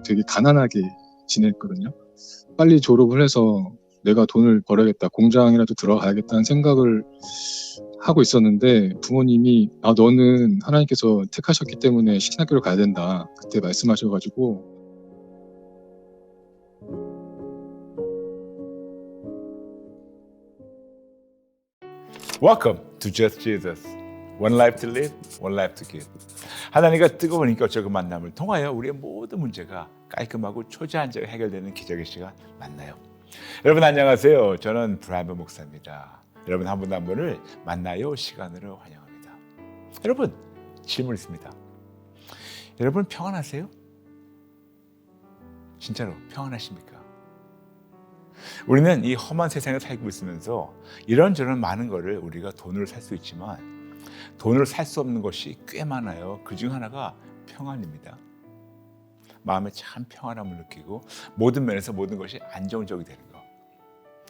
되게 가난하게 지냈거든요. 빨리 졸업을 해서 내가 돈을 벌어야겠다, 공장이라도 들어가야겠다는 생각을 하고 있었는데 부모님이 너는 하나님께서 택하셨기 때문에 신학교를 가야 된다 그때 말씀하셔가지고. Welcome to Just Jesus. One life to live, one life to give. 하나님과 뜨거운 인격적인 만남을 통하여 우리의 모든 문제가 깔끔하고 초자연적으로 해결되는 기적의 시간 만나요. 여러분 안녕하세요. 저는 브라이언 목사입니다. 여러분 한 분 한 분을 만나요 시간으로 환영합니다. 여러분 질문 있습니다. 여러분 평안하세요? 진짜로 평안하십니까? 우리는 이 험한 세상에 살고 있으면서 이런저런 많은 것을 우리가 돈으로 살 수 있지만 돈으로 살 수 없는 것이 꽤 많아요. 그중 하나가 평안입니다. 마음에 참 평안함을 느끼고 모든 면에서 모든 것이 안정적이 되는 것.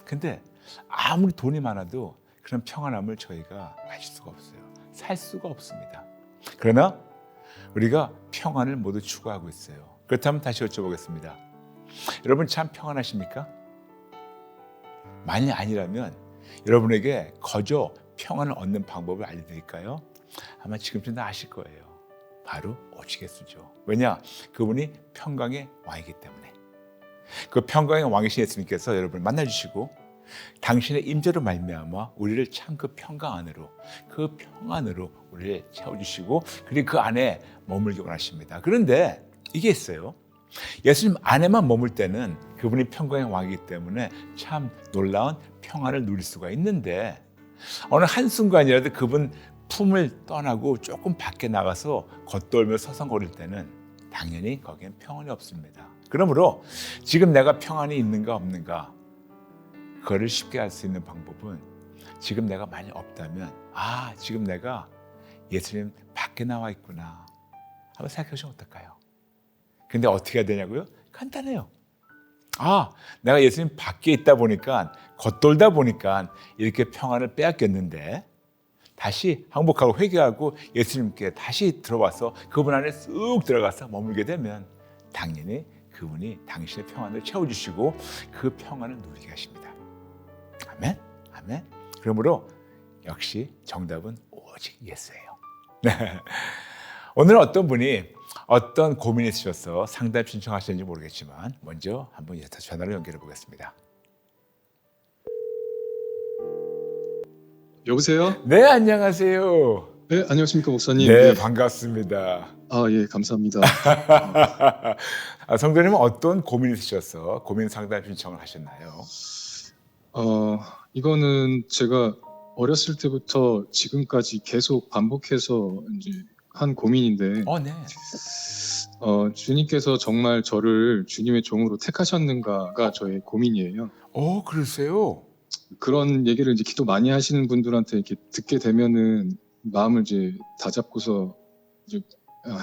근데 아무리 돈이 많아도 그런 평안함을 저희가 가질 수가 없어요. 살 수가 없습니다. 그러나 우리가 평안을 모두 추구하고 있어요. 그렇다면 다시 여쭤보겠습니다. 여러분 참 평안하십니까? 만약 아니라면 여러분에게 거저 평안을 얻는 방법을 알려드릴까요? 아마 지금쯤 다 아실 거예요. 바로 오직 예수죠. 왜냐? 그분이 평강의 왕이기 때문에. 그 평강의 왕이신 예수님께서 여러분을 만나주시고 당신의 임재로 말미암아 우리를 참 그 평강 안으로, 그 평안으로 우리를 채워주시고 그리고 그 안에 머물기 원하십니다. 그런데 이게 있어요. 예수님 안에만 머물 때는 그분이 평강의 왕이기 때문에 참 놀라운 평안을 누릴 수가 있는데 어느 한순간이라도 그분 품을 떠나고 조금 밖에 나가서 겉돌며 서성거릴 때는 당연히 거기엔 평안이 없습니다. 그러므로 지금 내가 평안이 있는가 없는가 그거를 쉽게 알 수 있는 방법은 지금 내가 만약 없다면 지금 내가 예수님 밖에 나와 있구나 한번 생각해 보시면 어떨까요? 근데 어떻게 해야 되냐고요? 간단해요. 내가 예수님 밖에 있다 보니까 겉돌다 보니까 이렇게 평안을 빼앗겼는데 다시 항복하고 회개하고 예수님께 다시 들어와서 그분 안에 쑥 들어가서 머물게 되면 당연히 그분이 당신의 평안을 채워주시고 그 평안을 누리게 하십니다. 아멘? 아멘? 그러므로 역시 정답은 오직 예수예요. 오늘은 어떤 분이 어떤 고민이 있으셔서 상담 신청하셨는지 모르겠지만 먼저 한번 전화로 연결해 보겠습니다. 여보세요? 네, 안녕하세요. 네, 안녕하십니까 목사님. 네, 반갑습니다. 예, 감사합니다. 성도님은 어떤 고민이 있으셔서 고민 상담 신청을 하셨나요? 이거는 제가 어렸을 때부터 지금까지 계속 반복해서 이제 한 고민인데, 네. 주님께서 정말 저를 주님의 종으로 택하셨는가가 저의 고민이에요. 그러세요? 그런 얘기를 이제 기도 많이 하시는 분들한테 이렇게 듣게 되면은 마음을 이제 다잡고서 이제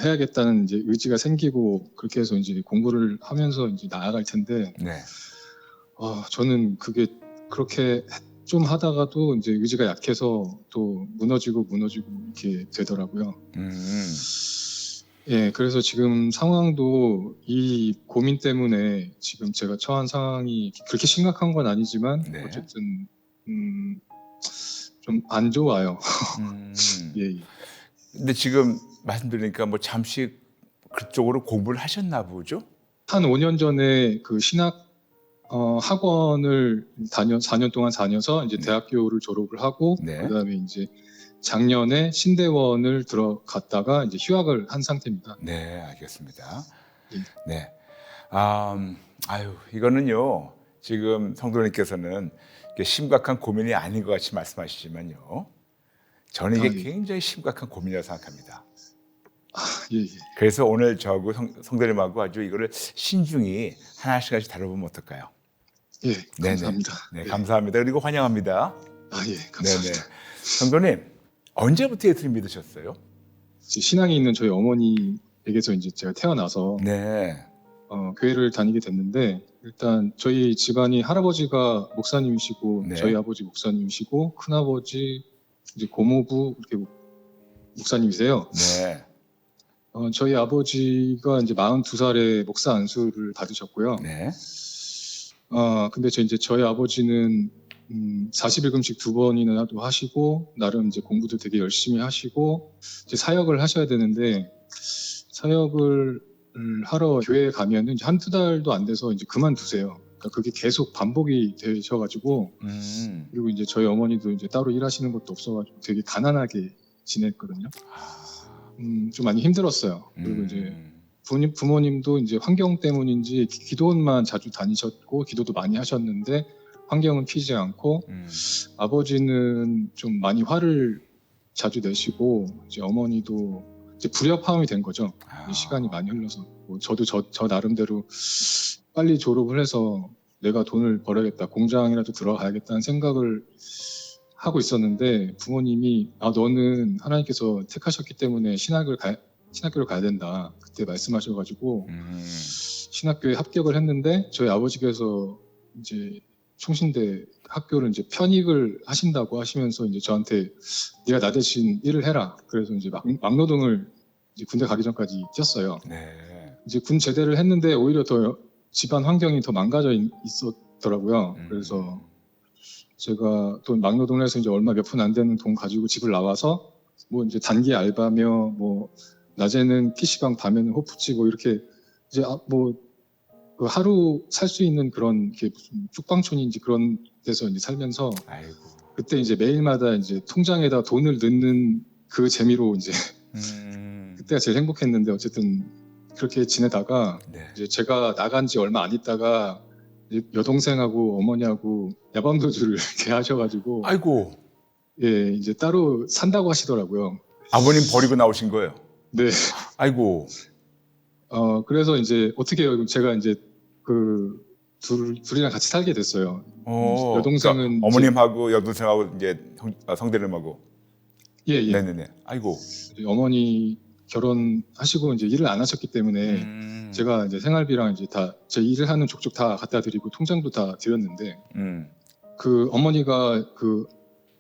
해야겠다는 이제 의지가 생기고 그렇게 해서 이제 공부를 하면서 이제 나아갈 텐데, 네. 저는 그게 그렇게 좀 하다가도 이제 의지가 약해서 또 무너지고 이렇게 되더라고요. 예, 그래서 지금 상황도 이 고민 때문에 지금 제가 처한 상황이 그렇게 심각한 건 아니지만 네. 어쨌든 좀 안 좋아요. 예. 근데 지금 말씀드리니까 뭐 잠시 그쪽으로 공부를 하셨나 보죠? 한 5년 전에 그 신학 학원을 4년 동안 다녀서 이제 대학교를 졸업을 하고 네. 그다음에 이제 작년에 신대원을 들어갔다가 이제 휴학을 한 상태입니다. 네, 알겠습니다. 예. 네. 이거는요. 지금 성도님께서는 심각한 고민이 아닌 것 같이 말씀하시지만요. 저는 이게 예. 굉장히 심각한 고민이라고 생각합니다. 예. 그래서 오늘 저하고 성도님하고 아주 이거를 신중히 하나씩 다뤄보면 어떨까요? 예, 감사합니다. 네, 감사합니다. 그리고 환영합니다. 예, 감사합니다. 네네. 성도님, 언제부터 예수님 믿으셨어요? 신앙이 있는 저희 어머니에게서 이제 제가 태어나서 네. 교회를 다니게 됐는데 일단 저희 집안이 할아버지가 목사님이시고 네. 저희 아버지 목사님이시고 큰아버지 이제 고모부 이렇게 목사님이세요. 네. 저희 아버지가 이제 42살에 목사 안수를 받으셨고요. 네. 근데 이제 저희 아버지는 40일금씩 2번이나도 하시고 나름 이제 공부도 되게 열심히 하시고 이제 사역을 하셔야 되는데 사역을 하러 교회에 가면은 이제 한두 달도 안 돼서 이제 그만두세요. 그러니까 그게 계속 반복이 되셔가지고 그리고 이제 저희 어머니도 이제 따로 일하시는 것도 없어가지고 되게 가난하게 지냈거든요. 좀 많이 힘들었어요. 그리고 이제 부모님도 이제 환경 때문인지 기도원만 자주 다니셨고 기도도 많이 하셨는데 환경은 피지 않고 아버지는 좀 많이 화를 자주 내시고 이제 어머니도 이제 불협화음이 된 거죠. 시간이 많이 흘러서 저도 저 나름대로 빨리 졸업을 해서 내가 돈을 벌어야겠다, 공장이라도 들어가야겠다는 생각을 하고 있었는데 부모님이 너는 하나님께서 택하셨기 때문에 신학교를 가야 된다 그때 말씀하셔가지고 신학교에 합격을 했는데 저희 아버지께서 이제 총신대 학교를 이제 편입을 하신다고 하시면서 이제 저한테 네가 나 대신 일을 해라. 그래서 이제 막노동을 이제 군대 가기 전까지 뛰었어요. 네. 이제 군 제대를 했는데 오히려 더 집안 환경이 더 망가져 있었더라고요. 그래서 제가 또 막노동을 해서 이제 얼마 몇 푼 안 되는 돈 가지고 집을 나와서 뭐 이제 단기 알바며 뭐 낮에는 PC방 밤에는 호프집 뭐 이렇게 이제 그 하루 살 수 있는 그런 게 무슨 죽방촌인지 그런 데서 이제 살면서 아이고. 그때 이제 매일마다 이제 통장에다 돈을 넣는 그 재미로 이제 그때가 제일 행복했는데 어쨌든 그렇게 지내다가 네. 이제 제가 나간 지 얼마 안 있다가 여동생하고 어머니하고 야밤도주를 이렇게 하셔가지고 아이고. 예 이제 따로 산다고 하시더라고요. 아버님 버리고 나오신 거예요? 네. 아이고. 그래서 이제 어떻게 해요? 제가 이제 그 둘이랑 같이 살게 됐어요. 여동생은 그러니까 어머님하고 여동생하고 이제 성대님하고. 예. 네네네. 아이고. 어머니 결혼하시고 이제 일을 안 하셨기 때문에 제가 이제 생활비랑 이제 다 제 일을 하는 족족 다 갖다 드리고 통장도 다 드렸는데 그 어머니가 그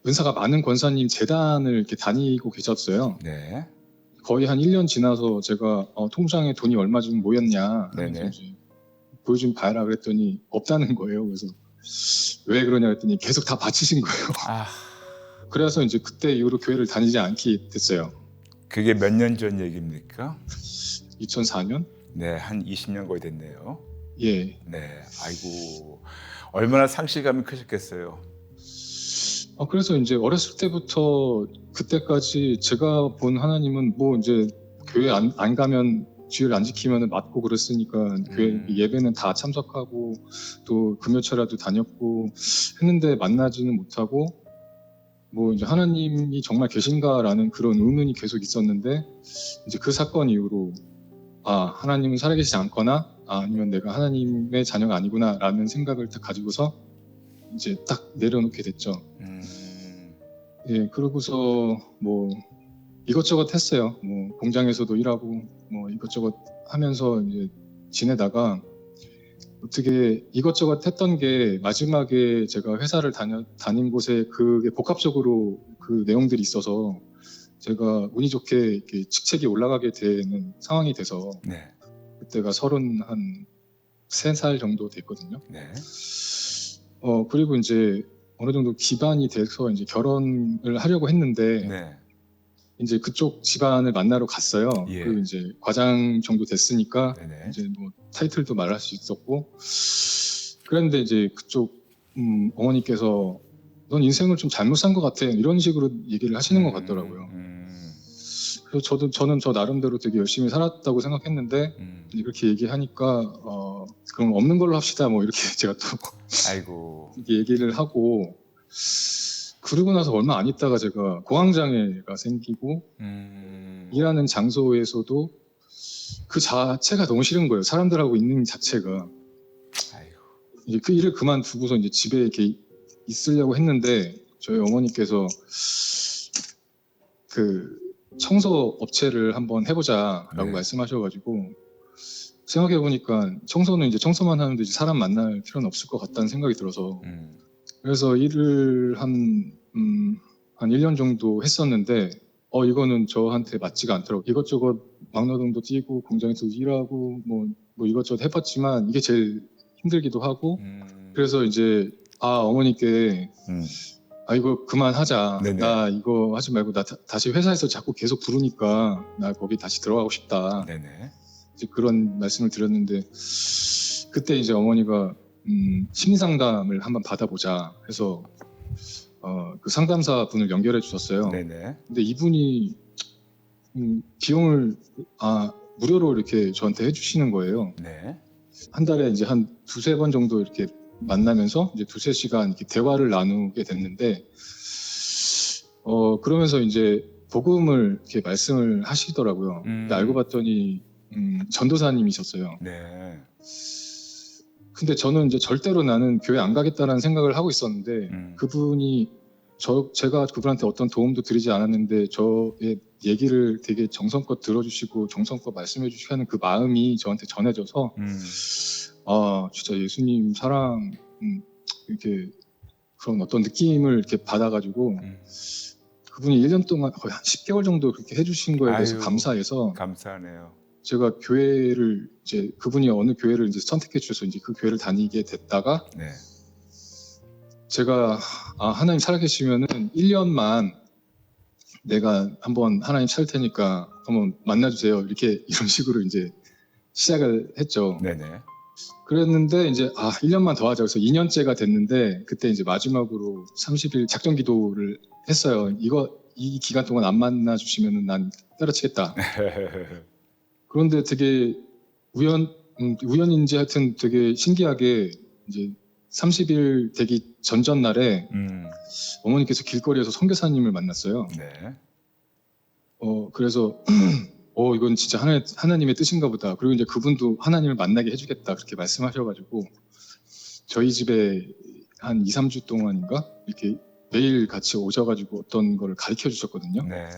은사가 많은 권사님 재단을 이렇게 다니고 계셨어요. 네. 거의 한 1년 지나서 제가 통장에 돈이 얼마 좀 모였냐 하면서 이제 보여 좀 봐라 그랬더니 없다는 거예요. 그래서 왜 그러냐 했더니 계속 다 바치신 거예요. 그래서 이제 그때 이후로 교회를 다니지 않게 됐어요. 그게 몇 년 전 얘기입니까? 2004년? 네, 한 20년 거의 됐네요. 예. 네, 아이고 얼마나 상실감이 크셨겠어요. 그래서 이제 어렸을 때부터 그때까지 제가 본 하나님은 뭐 이제 교회 안 가면 주일 안 지키면 맞고 그랬으니까 교회 예배는 다 참석하고 또 금요철에도 다녔고 했는데 만나지는 못하고 뭐 이제 하나님이 정말 계신가라는 그런 의문이 계속 있었는데 이제 그 사건 이후로 하나님은 살아계시지 않거나 아니면 내가 하나님의 자녀가 아니구나라는 생각을 딱 가지고서 이제 딱 내려놓게 됐죠. 예, 그러고서 뭐 이것저것 했어요. 뭐 공장에서도 일하고 뭐 이것저것 하면서 이제 지내다가 어떻게 이것저것 했던 게 마지막에 제가 회사를 다닌 곳에 그게 복합적으로 그 내용들이 있어서 제가 운이 좋게 이렇게 직책이 올라가게 되는 상황이 돼서 그때가 33살 정도 됐거든요. 네. 그리고 이제 어느 정도 기반이 돼서 이제 결혼을 하려고 했는데 이제 그쪽 집안을 만나러 갔어요. 그리고 이제 과장 정도 됐으니까 이제 뭐 타이틀도 말할 수 있었고 그랬는데 이제 그쪽 어머니께서 넌 인생을 좀 잘못 산 것 같아 이런 식으로 얘기를 하시는 것 같더라고요. 그래서 저는 저 나름대로 되게 열심히 살았다고 생각했는데 이렇게 얘기하니까 그럼 없는 걸로 합시다 뭐 이렇게 제가 또 아이고. 이렇게 얘기를 하고 그러고 나서 얼마 안 있다가 제가 공황장애가 생기고 일하는 장소에서도 그 자체가 너무 싫은 거예요. 사람들하고 있는 자체가. 이제 그 일을 그만두고서 이제 집에 이렇게 있으려고 했는데 저희 어머니께서 그 청소 업체를 한번 해보자라고 말씀하셔가지고 생각해보니까 청소는 이제 청소만 하면 되지 사람 만날 필요는 없을 것 같다는 생각이 들어서 그래서 일을 한 1년 정도 했었는데 이거는 저한테 맞지가 않더라고. 이것저것 막노동도 뛰고 공장에서 일하고 뭐 이것저것 해봤지만 이게 제일 힘들기도 하고 그래서 이제 어머니께 이거 그만하자. 네네. 나 이거 하지 말고 나 다시 회사에서 자꾸 계속 부르니까 나 거기 다시 들어가고 싶다. 네네. 이제 그런 말씀을 드렸는데 그때 이제 어머니가 심리 상담을 한번 받아보자 해서 그 상담사 분을 연결해 주셨어요. 네네. 근데 이분이 비용을 무료로 이렇게 저한테 해주시는 거예요. 네. 한 달에 이제 한 두세 번 정도 이렇게 만나면서 이제 두세 시간 이렇게 대화를 나누게 됐는데 그러면서 이제 복음을 이렇게 말씀을 하시더라고요. 근데 알고 봤더니 전도사님이셨어요. 네. 근데 저는 이제 절대로 나는 교회 안 가겠다라는 생각을 하고 있었는데 그분이 제가 그분한테 어떤 도움도 드리지 않았는데 저의 얘기를 되게 정성껏 들어주시고 정성껏 말씀해 주시고 하는 그 마음이 저한테 전해져서 진짜 예수님 사랑 이렇게 그런 어떤 느낌을 이렇게 받아가지고 그분이 1년 동안 거의 한 10개월 정도 그렇게 해주신 거에 대해서 아유, 감사해서 감사하네요. 제가 교회를 이제 그분이 어느 교회를 이제 선택해 주셔서 이제 그 교회를 다니게 됐다가 네. 제가 하나님 살아계시면은 1년만 내가 한번 하나님 찾을 테니까 한번 만나주세요. 이렇게 이런 식으로 이제 시작을 했죠. 네네. 그랬는데 이제 1년만 더 하자 그래서 2년째가 됐는데 그때 이제 마지막으로 30일 작전 기도를 했어요. 이 기간 동안 안 만나 주시면은 난 때려치겠다. 그런데 되게 우연인지 하여튼 되게 신기하게 이제 30일 되기 전날에 어머니께서 길거리에서 선교사님을 만났어요. 네. 그래서 이건 진짜 하나님의 뜻인가 보다. 그리고 이제 그분도 하나님을 만나게 해주겠다 그렇게 말씀하셔가지고 저희 집에 한 2, 3주 동안인가 이렇게 매일 같이 오셔가지고 어떤 거를 가르쳐 주셨거든요. 네.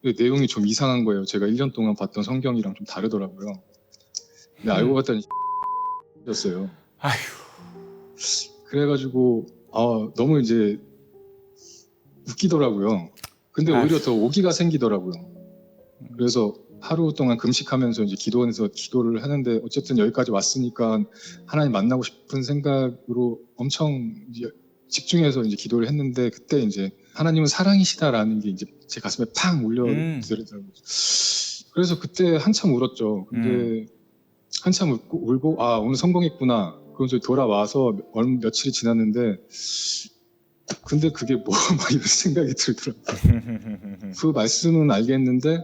근데 내용이 좀 이상한 거예요. 제가 1년 동안 봤던 성경이랑 좀 다르더라고요. 근데 알고 봤더니 였어요. 아휴. 그래가지고 너무 이제 웃기더라고요. 근데 오히려 더 오기가 생기더라고요. 그래서 하루 동안 금식하면서 이제 기도원에서 기도를 하는데 어쨌든 여기까지 왔으니까 하나님 만나고 싶은 생각으로 엄청 이제 집중해서 이제 기도를 했는데 그때 이제 하나님은 사랑이시다라는 게 이제 제 가슴에 팍 울려들더라고요. 그래서 그때 한참 울었죠. 근데 한참 울고 오늘 성공했구나. 그러면서 돌아와서 며칠이 지났는데 근데 그게 뭐 막 이런 생각이 들더라고요. 그 말씀은 알겠는데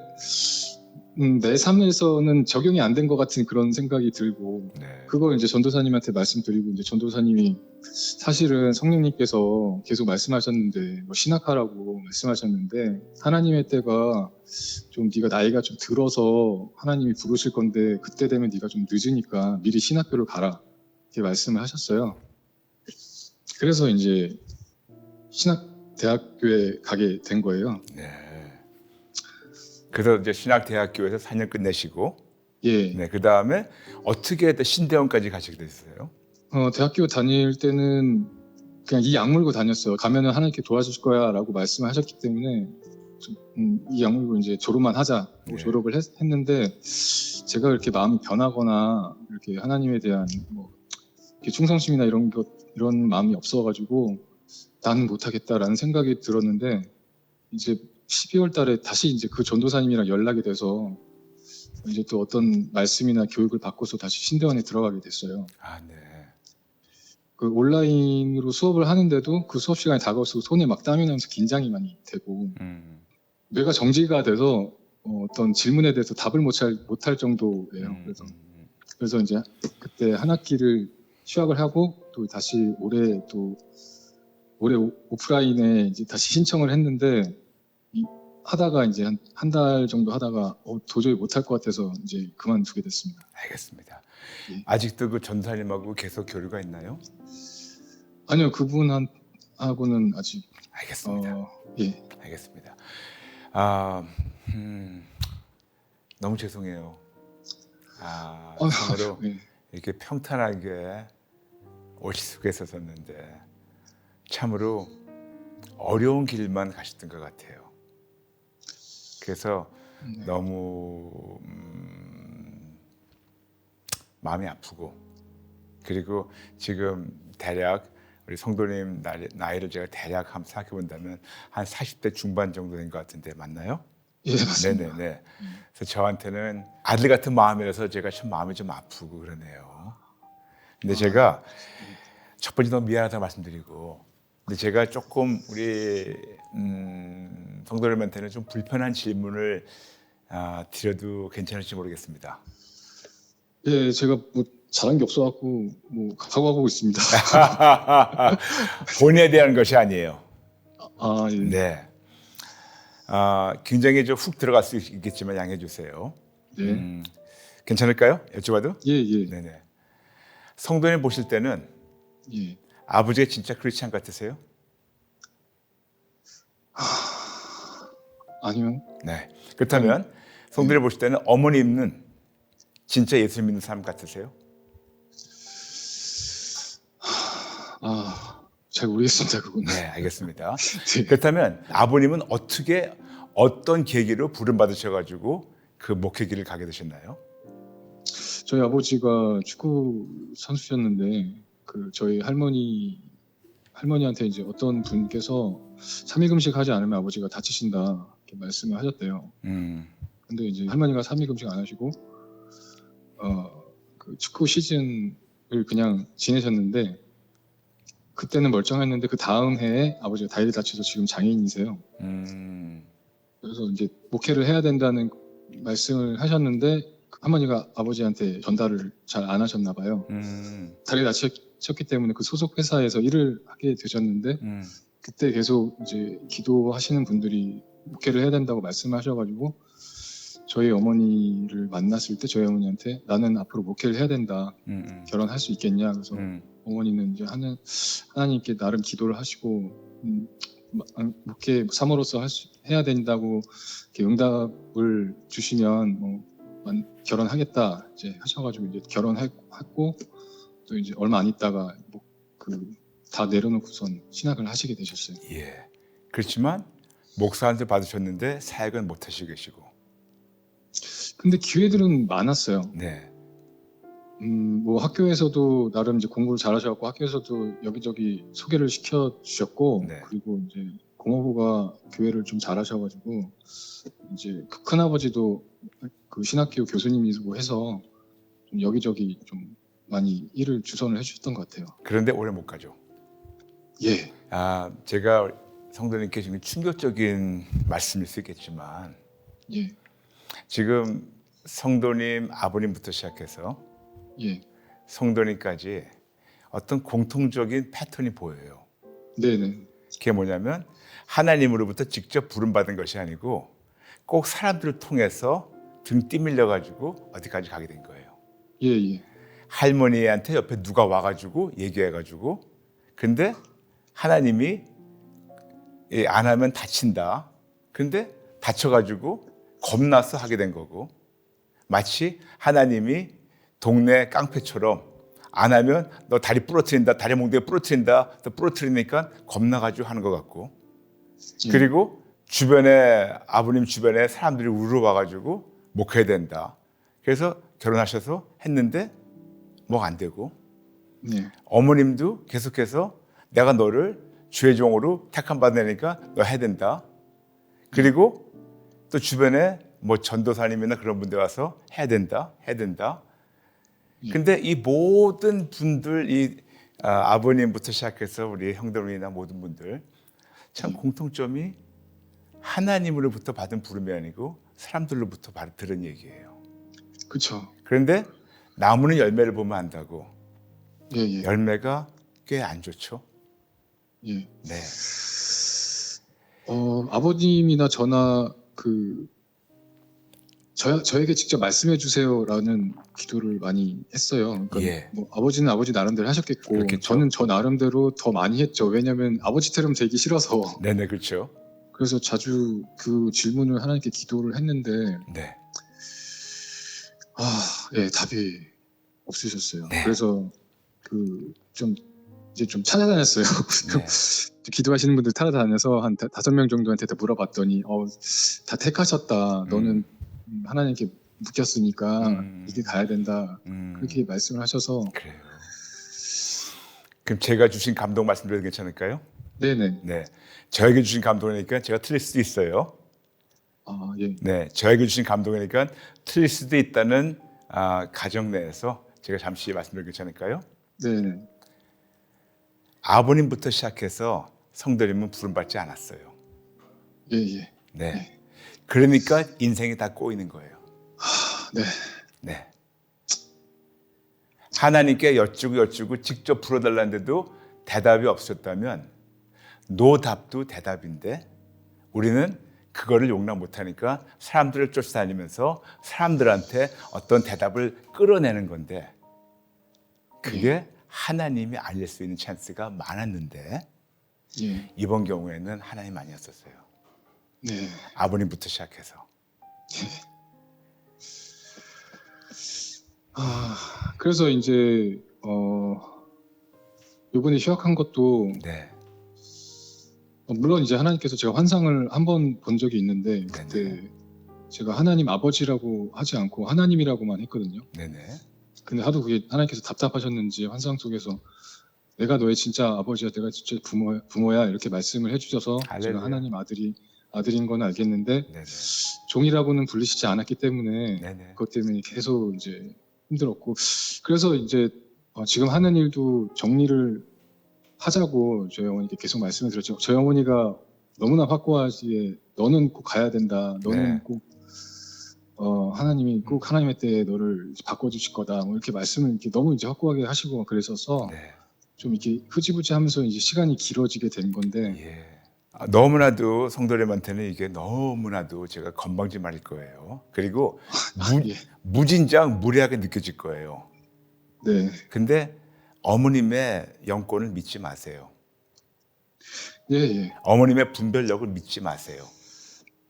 내 삶에서는 적용이 안 된 것 같은 그런 생각이 들고 네. 그걸 이제 전도사님한테 말씀드리고 이제 전도사님이 사실은 성령님께서 계속 말씀하셨는데 뭐 신학하라고 말씀하셨는데 하나님의 때가 좀 네가 나이가 좀 들어서 하나님이 부르실 건데 그때 되면 네가 좀 늦으니까 미리 신학교를 가라 이렇게 말씀을 하셨어요. 그래서 이제 신학대학교에 가게 된 거예요. 네. 그래서 이제 신학대학교에서 4년 끝내시고, 예. 네, 그 다음에 어떻게 신대원까지 가시게 됐어요? 대학교 다닐 때는 그냥 이 약 물고 다녔어요. 가면은 하나님께 도와주실 거야라고 말씀을 하셨기 때문에 이 약 물고 이제 졸업만 하자고 네. 졸업을 했는데 제가 이렇게 마음이 변하거나 이렇게 하나님에 대한 뭐 이렇게 충성심이나 이런 마음이 없어가지고 나는 못하겠다라는 생각이 들었는데 이제 12월 달에 다시 이제 그 전도사님이랑 연락이 돼서 이제 또 어떤 말씀이나 교육을 받고서 다시 신대원에 들어가게 됐어요. 네. 그 온라인으로 수업을 하는데도 그 수업 시간이 다가올수록 손에 막 땀이 나면서 긴장이 많이 되고 뇌가 정지가 돼서 어떤 질문에 대해서 답을 못할 정도예요. 그래서 이제 그때 한 학기를 휴학을 하고 또 다시 올해 오프라인에 이제 다시 신청을 했는데 하다가 이제 한 달 정도 하다가 도저히 못할 것 같아서 이제 그만두게 됐습니다. 알겠습니다. 예. 아직도 그 전도사님하고 계속 교류가 있나요? 아니요, 그분하고는 아직. 알겠습니다. 예. 알겠습니다. 너무 죄송해요. 참으로 예. 이렇게 평탄하게 오실 수가 있었는데 참으로 어려운 길만 가셨던 것 같아요. 그래서 네. 너무 마음이 아프고, 그리고 지금 대략 우리 성도님 나이를 제가 대략 한번 생각해 본다면 한 40대 중반 정도 된 것 같은데 맞나요? 예, 맞습니다. 네네네. 그래서 저한테는 아들 같은 마음이라서 제가 참 마음이 좀 아프고 그러네요. 근데 제가 첫 번째 너무 미안하다고 말씀드리고, 근데 제가 조금 우리 성도님한테는 좀 불편한 질문을 드려도 괜찮을지 모르겠습니다. 예, 제가 뭐 잘한 게 없어갖고 뭐 각오하고 있습니다. 본인에 대한 것이 아니에요. 아, 예. 네. 굉장히 좀 훅 들어갈 수 있겠지만 양해해 주세요. 네. 괜찮을까요? 여쭤봐도? 예, 예, 네네. 성도님 보실 때는 예. 아버지가 진짜 크리스찬 같으세요? 아니요. 네. 그렇다면 성도님 보실 때는 어머님은 진짜 예수 믿는 사람 같으세요? 잘 모르겠습니다, 그건. 네, 알겠습니다. 네. 그렇다면 아버님은 어떤 계기로 부름 받으셔가지고 그 목회길을 가게 되셨나요? 저희 아버지가 축구 선수셨는데 그 저희 할머니한테 이제 어떤 분께서 3일 금식 하지 않으면 아버지가 다치신다 이렇게 말씀을 하셨대요. 근데 이제 할머니가 3일 금식 안 하시고 그 축구 시즌을 그냥 지내셨는데 그때는 멀쩡했는데 그 다음 해에 아버지가 다리를 다쳐서 지금 장애인이세요. 그래서 이제 목회를 해야 된다는 말씀을 하셨는데 할머니가 아버지한테 전달을 잘 안 하셨나 봐요. 다리를 다쳤기 때문에 그 소속 회사에서 일을 하게 되셨는데 그때 계속 이제 기도하시는 분들이 목회를 해야 된다고 말씀하셔가지고 저희 어머니를 만났을 때 저희 어머니한테 나는 앞으로 목회를 해야 된다. 결혼할 수 있겠냐. 그래서 어머니는 이제 하나님께 나름 기도를 하시고 목회 사모로서 해야 된다고 이렇게 응답을 주시면 결혼하겠다 이제 하셔가지고 이제 결혼했고 또 이제 얼마 안 있다가 다 내려놓고선 신학을 하시게 되셨어요. 예. 그렇지만 목사한테 받으셨는데 사역은 못 하시고 계시고. 근데 기회들은 많았어요. 네. 뭐 학교에서도 나름 이제 공부를 잘하셔갖고 학교에서도 여기저기 소개를 시켜 주셨고 네. 그리고 이제 고모부가 교회를 좀 잘하셔가지고 이제 큰 아버지도 그 신학교 교수님이고 해서 좀 여기저기 좀 많이 일을 주선을 해주셨던 것 같아요. 그런데 오래 못 가죠. 예. 제가 성도님께 지금 충격적인 말씀일 수 있겠지만 예. 지금 성도님 아버님부터 시작해서 예. 성도님까지 어떤 공통적인 패턴이 보여요. 네네. 그게 뭐냐면 하나님으로부터 직접 부름받은 것이 아니고 꼭 사람들을 통해서 등 뛰밀려 가지고 어디까지 가게 된 거예요. 예, 예. 할머니한테 옆에 누가 와가지고 얘기해가지고 근데 하나님이 안 하면 다친다. 근데 다쳐가지고 겁나서 하게 된 거고 마치 하나님이 동네 깡패처럼 안 하면 너 다리 부러뜨린다, 다리 몽둥이 부러뜨린다, 또 부러뜨리니까 겁나가지고 하는 것 같고 그리고 아버님 주변에 사람들이 우르르 와가지고 목해야 된다. 그래서 결혼하셔서 했는데 뭐 안 되고 예. 어머님도 계속해서 내가 너를 주의 종으로 택함 받으니까 너 해야 된다. 그리고 또 주변에 뭐 전도사님이나 그런 분들 와서 해야 된다. 근데 이 모든 분들 아버님부터 시작해서 우리 형들이나 모든 분들 참 공통점이 하나님으로부터 받은 부름이 아니고 사람들로부터 들은 얘기예요. 그렇죠. 그런데 나무는 열매를 보면 안다고. 예, 예. 열매가 꽤 안 좋죠. 예. 네. 아버님이나 저나 저에게 직접 말씀해 주세요라는 기도를 많이 했어요. 그러니까 예. 뭐 아버지는 아버지 나름대로 하셨겠고 그렇겠죠. 저는 저 나름대로 더 많이 했죠. 왜냐하면 아버지처럼 되기 싫어서. 네네, 그렇죠. 그래서 자주 그 질문을 하나님께 기도를 했는데 네. 예, 답이 없으셨어요. 네. 그래서 좀 이제 좀 찾아다녔어요. 네. 기도하시는 분들 찾아다녀서 한 5명 정도한테 다 물어봤더니 다 택하셨다. 너는 하나님께 묶였으니까 이게 가야 된다. 그렇게 말씀을 하셔서 그래요. 그럼 제가 주신 감동 말씀드려도 괜찮을까요? 네네. 네. 저에게 주신 감동이니까 제가 틀릴 수도 있어요. 예. 네. 저에게 주신 감동이니까 틀릴 수도 있다는 가정 내에서 제가 잠시 말씀드려도 괜찮을까요? 네네. 아버님부터 시작해서 성도님은 부름받지 않았어요. 예. 네. 그러니까 인생이 다 꼬이는 거예요. 네. 네. 하나님께 여쭈고 직접 불어달라는데도 대답이 없었다면 노답도 대답인데 우리는 그거를 용납 못하니까 사람들을 쫓아다니면서 사람들한테 어떤 대답을 끌어내는 건데 그게 하나님이 알릴 수 있는 찬스가 많았는데 예. 이번 경우에는 하나님 아니었었어요. 네. 아버님부터 시작해서. 그래서 이제 이번에 휴학한 것도 네. 물론 이제 하나님께서 제가 환상을 한 번 본 적이 있는데 그때 네네. 제가 하나님 아버지라고 하지 않고 하나님이라고만 했거든요. 네네. 근데 하도 그게 하나님께서 답답하셨는지 환상 속에서 내가 너의 진짜 아버지야, 내가 진짜 부모야 이렇게 말씀을 해주셔서 제가 할렐루야. 하나님 아들인 건 알겠는데 네네. 종이라고는 부르시지 않았기 때문에 네네. 그것 때문에 계속 이제 힘들었고 그래서 이제 지금 하는 일도 정리를 하자고 저희 어머니께 계속 말씀을 드렸죠. 저희 어머니가 너무나 확고하시게 너는 꼭 가야 된다. 너는 네. 꼭 하나님이 꼭 하나님의 때에 너를 바꿔주실 거다. 뭐 이렇게 말씀을 이렇게 너무 이제 확고하게 하시고 그러셔서 네. 좀 이렇게 흐지부지하면서 이제 시간이 길어지게 된 건데 예. 너무나도 성도님한테는 이게 너무나도 제가 건방진 말일 거예요. 그리고 예. 무진장 무례하게 느껴질 거예요. 네. 근데 어머님의 영권을 믿지 마세요. 예. 어머님의 분별력을 믿지 마세요.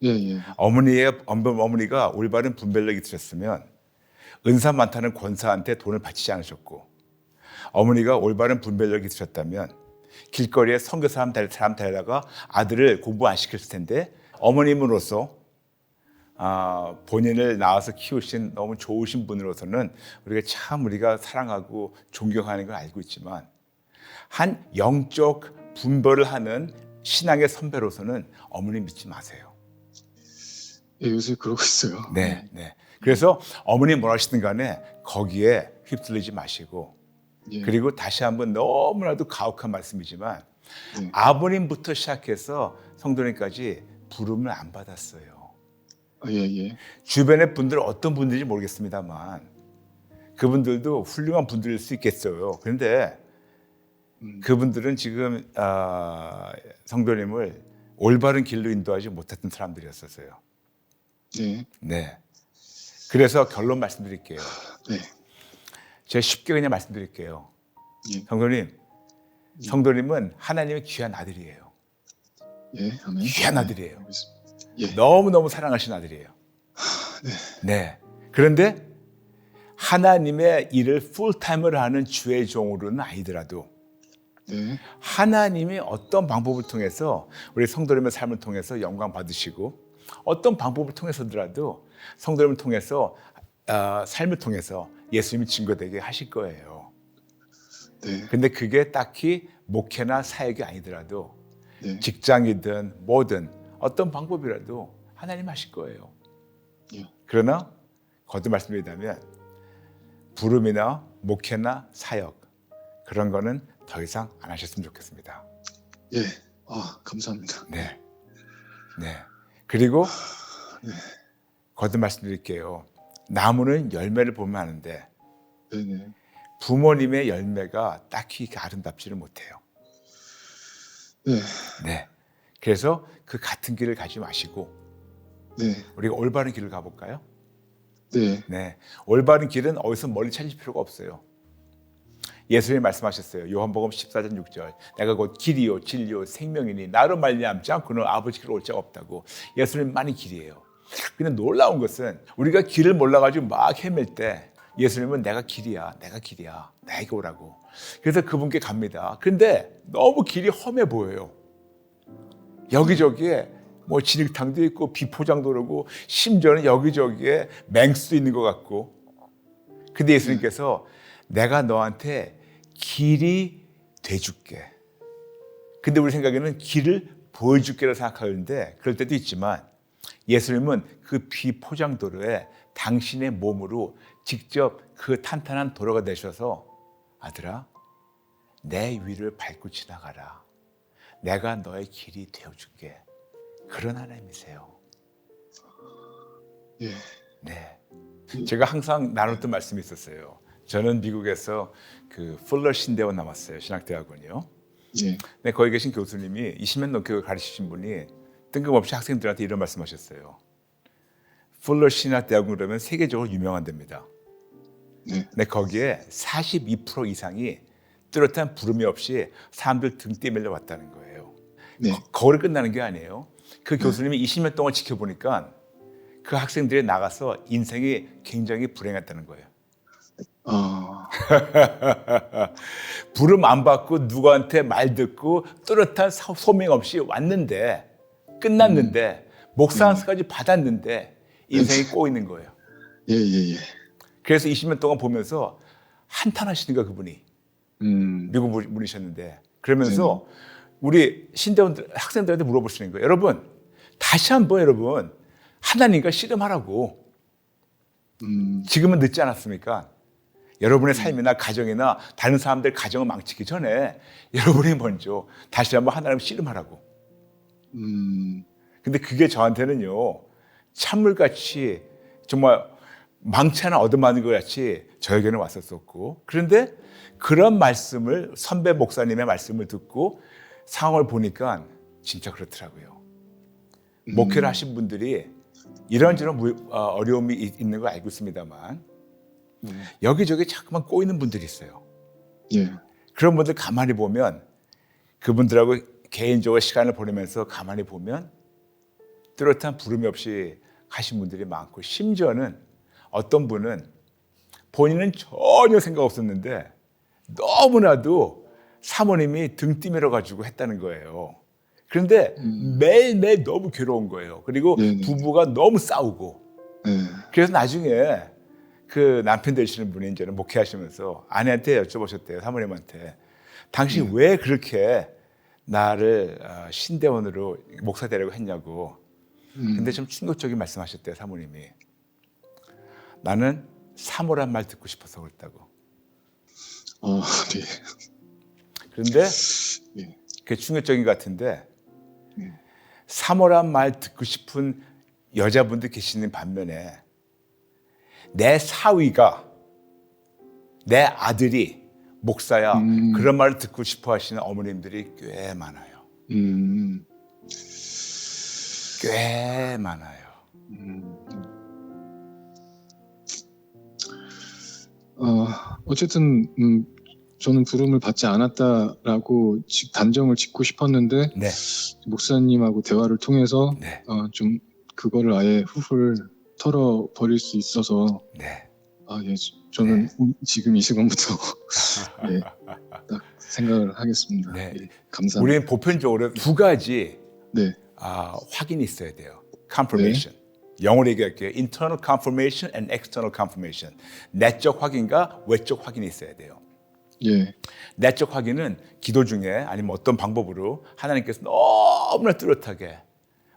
예. 어머니가 올바른 분별력이 있으셨으면 은사 많다는 권사한테 돈을 바치지 않으셨고 어머니가 올바른 분별력이 있으셨다면 길거리에 선교 사람 데려다가 아들을 공부 안 시켰을 텐데 어머님으로서 본인을 낳아서 키우신 너무 좋으신 분으로서는 우리가 사랑하고 존경하는 걸 알고 있지만 한 영적 분별을 하는 신앙의 선배로서는 어머니 믿지 마세요. 예, 요새 그러고 있어요. 네. 그래서 어머니 뭘 하시든 간에 거기에 휩쓸리지 마시고 예. 그리고 다시 한번 너무나도 가혹한 말씀이지만 예. 아버님부터 시작해서 성도님까지 부름을 안 받았어요. 예. 주변의 분들 어떤 분들인지 모르겠습니다만 그분들도 훌륭한 분들일 수 있겠어요. 그런데 그분들은 지금 성도님을 올바른 길로 인도하지 못했던 사람들이었어요. 네. 그래서 결론 말씀드릴게요. 네. 제가 쉽게 그냥 말씀드릴게요. 예. 성도님은 하나님의 귀한 아들이에요. 예. 아멘. 귀한 아들이에요. 예. 너무너무 사랑하신 아들이에요. 네. 그런데 하나님의 일을 풀타임으로 하는 주의 종으로는 아니더라도 네. 하나님이 어떤 방법을 통해서 우리 성도님의 삶을 통해서 영광 받으시고 어떤 방법을 통해서더라도 성도님을 통해서 삶을 통해서 예수님이 증거되게 하실 거예요. 네. 근데 그게 딱히 목회나 사역이 아니더라도 네. 직장이든 뭐든 어떤 방법이라도 하나님 하실 거예요. 예. 그러나 거듭 말씀드리자면 부름이나 목회나 사역 그런 거는 더 이상 안 하셨으면 좋겠습니다. 예. 감사합니다. 네. 그리고 거듭 말씀드릴게요. 나무는 열매를 보면 아는데 네네. 부모님의 열매가 딱히 아름답지를 못해요. 네. 그래서 그 같은 길을 가지 마시고 네. 우리가 올바른 길을 가볼까요? 네. 네. 올바른 길은 어디서 멀리 찾을 필요가 없어요. 예수님이 말씀하셨어요. 요한복음 14장 6절. 내가 곧 길이요 진리요 생명이니 나로 말미암지 않고는 아버지께로 올 자가 없다고. 예수님 많이 길이에요. 근데 놀라운 것은 우리가 길을 몰라가지고 막 헤맬 때 예수님은 내가 길이야, 내가 길이야, 나에게 오라고. 그래서 그분께 갑니다. 그런데 너무 길이 험해 보여요. 여기저기에 뭐 진흙탕도 있고 비포장도 그러고 심지어는 여기저기에 맹수도 있는 것 같고. 근데 예수님께서 내가 너한테 길이 돼줄게. 근데 우리 생각에는 길을 보여줄게라고 생각하는데 그럴 때도 있지만 예수님은 그 비포장도로에 당신의 몸으로 직접 그 탄탄한 도로가 되셔서 아들아 내 위를 밟고 지나가라. 내가 너의 길이 되어줄게. 그런 하나님이세요. 예. 네. 제가 항상 나눴던 말씀이 있었어요. 저는 미국에서 그 풀러 신대원 나왔어요. 신학대학원이요. 예. 네, 거기 계신 교수님이 20년 넘게 가르치신 분이 뜬금없이 학생들한테 이런 말씀하셨어요. 풀러 신학대학원 그러면 세계적으로 유명한 데입니다. 네. 근데 거기에 42% 이상이 뚜렷한 부름이 없이 사람들 등 뛰밀려 왔다는 거예요. 네. 거기를 끝나는 게 아니에요. 그 교수님이 20년 동안 지켜보니까 그 학생들이 나가서 인생이 굉장히 불행했다는 거예요. 부름 안 받고 누구한테 말 듣고 뚜렷한 소명 없이 왔는데 끝났는데 목사한테까지 받았는데 인생이 꼬이는 거예요. 예, 예, 예. 그래서 20년 동안 보면서 한탄하시는 거야 그분이. 미국 분이셨는데 그러면서 우리 신대원들 학생들한테 물어보시는 거예요. 여러분 다시 한번 여러분 하나님과 씨름하라고. 지금은 늦지 않았습니까? 여러분의 삶이나 가정이나 다른 사람들 가정을 망치기 전에 여러분이 먼저 다시 한번 하나님 씨름하라고. 근데 그게 저한테는요 찬물같이 정말 망치 하나 얻어맞는 것 같이 저에게는 왔었었고, 그런데 그런 말씀을 선배 목사님의 말씀을 듣고 상황을 보니까 진짜 그렇더라고요. 목회를 하신 분들이 이런저런 어려움이 있는 걸 알고 있습니다만 여기저기 자꾸만 꼬이는 분들이 있어요. 예. 그런 분들 가만히 보면 그분들하고 개인적으로 시간을 보내면서 가만히 보면 뚜렷한 부름이 없이 가신 분들이 많고, 심지어는 어떤 분은 본인은 전혀 생각 없었는데 너무나도 사모님이 등 뛰밀어 가지고 했다는 거예요. 그런데 매일매일 너무 괴로운 거예요. 그리고 네네. 부부가 너무 싸우고. 네. 그래서 나중에 그 남편 되시는 분이 이제는 목회하시면서 아내한테 여쭤보셨대요. 사모님한테. 당신 왜 그렇게 나를 신대원으로 목사 되려고 했냐고. 근데 좀 충격적인 말씀하셨대요. 사모님이. 나는 사모란 말 듣고 싶어서 그랬다고. 네. 그런데 예. 그게 충격적인 것 같은데 사모란 말 듣고 싶은 여자분들 계시는 반면에 내 사위가, 내 아들이 목사야, 그런 말을 듣고 싶어 하시는 어머님들이 꽤 많아요. 꽤 많아요. 어쨌든 저는 부름을 받지 않았다라고 단정을 짓고 싶었는데 네. 목사님하고 대화를 통해서 네. 좀 그거를 아예 훌훌 털어버릴 수 있어서 네. 예, 저는 지금 이 시간부터 예, 딱 생각을 하겠습니다. 네. 예, 감사합니다. 우리는 보편적으로 두 가지 네. 확인이 있어야 돼요. confirmation. 영어로 얘기할게요. internal confirmation and external confirmation. 내적 확인과 외적 확인이 있어야 돼요. 예. 내적 확인은 기도 중에 아니면 어떤 방법으로 하나님께서 너무나 뚜렷하게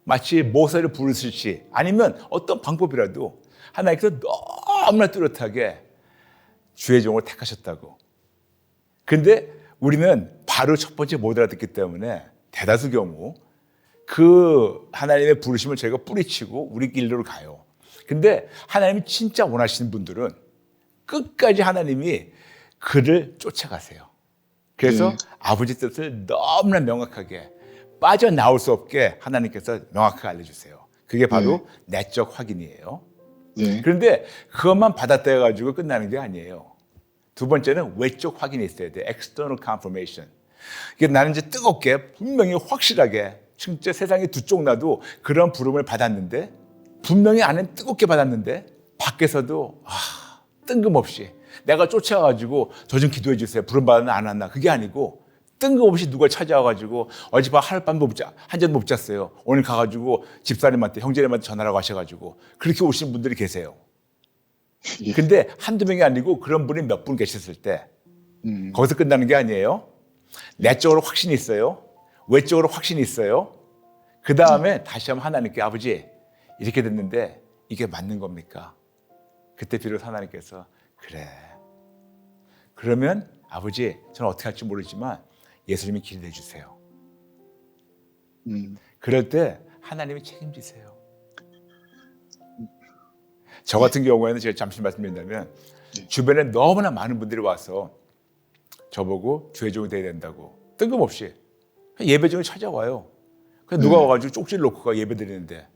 마치 모세를 부르시듯이 아니면 어떤 방법이라도 하나님께서 너무나 뚜렷하게 주의 종을 택하셨다고. 근데 우리는 바로 첫 번째 못 알아듣기 때문에 대다수 경우 그 하나님의 부르심을 저희가 뿌리치고 우리 길로 가요. 근데 하나님이 진짜 원하시는 분들은 끝까지 하나님이 그를 쫓아가세요. 그래서 아버지 뜻을 너무나 명확하게 빠져나올 수 없게 하나님께서 명확하게 알려주세요. 그게 바로 내적 확인이에요. 그런데 그것만 받았다 해가지고 끝나는 게 아니에요. 두 번째는 외적 확인이 있어야 돼요. external confirmation. 이게 나는 이제 뜨겁게 분명히 확실하게 진짜 세상에 두 쪽 나도 그런 부름을 받았는데 분명히 안에 뜨겁게 받았는데 밖에서도 뜬금없이 내가 쫓아가지고 저 좀 기도해 주세요. 부름받았나 안 왔나 그게 아니고 뜬금없이 누가 찾아와가지고 어젯밤 하룻밤도 한 잔도 못 잤어요. 오늘 가가지고 집사님한테 형제님한테 전화라고 하셔가지고 그렇게 오신 분들이 계세요. 예. 근데 한두 명이 아니고 그런 분이 몇 분 계셨을 때 거기서 끝나는 게 아니에요. 내적으로 확신이 있어요. 외적으로 확신이 있어요. 그 다음에 다시 한번 하나님께 아버지 이렇게 됐는데 이게 맞는 겁니까? 그때 비로소 하나님께서 그래. 그러면 아버지 저는 어떻게 할지 모르지만 예수님이 길 내주세요. 그럴 때 하나님이 책임지세요. 저 같은 경우에는 제가 잠시 말씀드린다면 주변에 너무나 많은 분들이 와서 저보고 주의 종이 돼야 된다고 뜬금없이 예배 중에 찾아와요. 그냥 누가 와가지고 쪽지를 놓고 가 예배 드리는데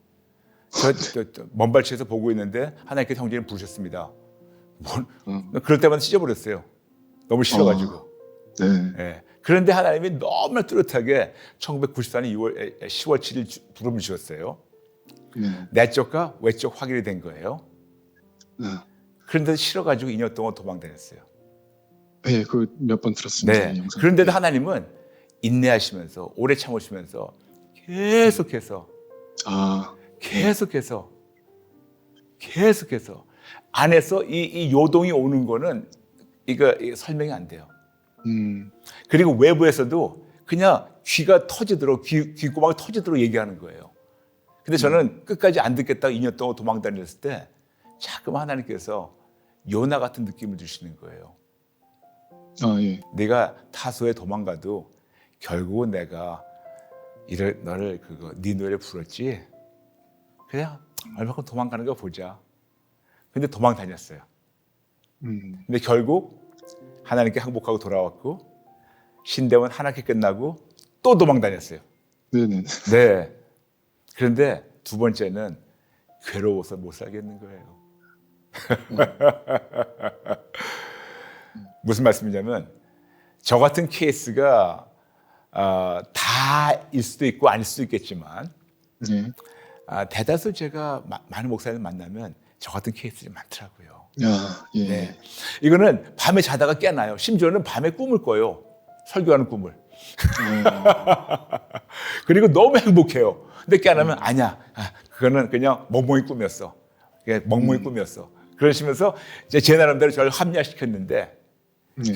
먼 발치에서 보고 있는데 하나님께서 형제님 부르셨습니다. 그럴 때마다 찢어버렸어요. 너무 싫어가지고. 네. 그런데 하나님이 너무나 뚜렷하게 1994년 10월 7일 부름을 주셨어요. 내적과 외적 확인이 된 거예요. 그런데도 싫어가지고 2년 동안 도망 다녔어요. 네, 그 몇 번 들었습니다. 네. 그런데도 하나님은 인내하시면서 오래 참으시면서 계속해서 안에서 이 요동이 오는 거는 이거 설명이 안 돼요. 그리고 외부에서도 그냥 귀가 터지도록 귀꼬망이 터지도록 얘기하는 거예요. 근데 저는 끝까지 안 듣겠다고 2년 동안 도망 다녔을 때 자꾸만 하나님께서 요나 같은 느낌을 주시는 거예요. 예. 네가 타소에 도망가도 결국은 내가 너를 네 노래를 불렀지. 그냥 얼마큼 도망가는 거 보자. 근데 도망 다녔어요. 근데 결국 하나님께 항복하고 돌아왔고 신대원 하나께 끝나고 또 도망 다녔어요. 네네. 네. 그런데 두 번째는 괴로워서 못 살겠는 거예요. 무슨 말씀이냐면 저 같은 케이스가 다일 수도 있고 아닐 수도 있겠지만 대다수 제가 많은 목사님 만나면 저 같은 케이스들이 많더라고요. 예. 네. 이거는 밤에 자다가 깨나요. 심지어는 밤에 꿈을 꿔요. 설교하는 꿈을. 그리고 너무 행복해요. 근데 깨어나면 아니야. 그거는 그냥 멍멍이 꿈이었어. 멍멍이 꿈이었어. 그러시면서 이제 제 나름대로 저를 합리화시켰는데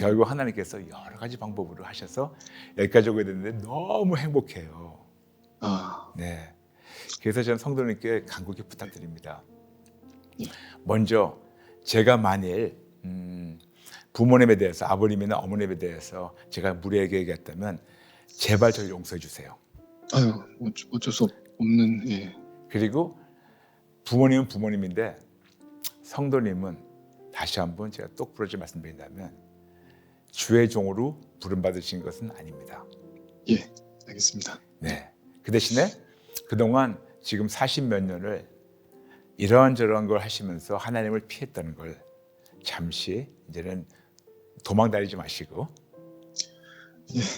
결국 하나님께서 여러 가지 방법으로 하셔서 여기까지 오게 됐는데 너무 행복해요. 네. 그래서 저는 성도님께 간곡히 부탁드립니다. 먼저 제가 만일 부모님에 대해서 아버님이나 어머님에 대해서 제가 무례하게 얘기했다면 제발 저를 용서해 주세요. 아유, 어쩔 수 없는. 그리고 부모님은 부모님인데 성도님은 다시 한번 제가 똑부러지 말씀드린다면 주의 종으로 부름받으신 것은 아닙니다. 예, 알겠습니다. 네. 그 대신에 그동안 지금 40몇 년을 이러한저러한 걸 하시면서 하나님을 피했다는 걸 잠시 이제는 도망 다니지 마시고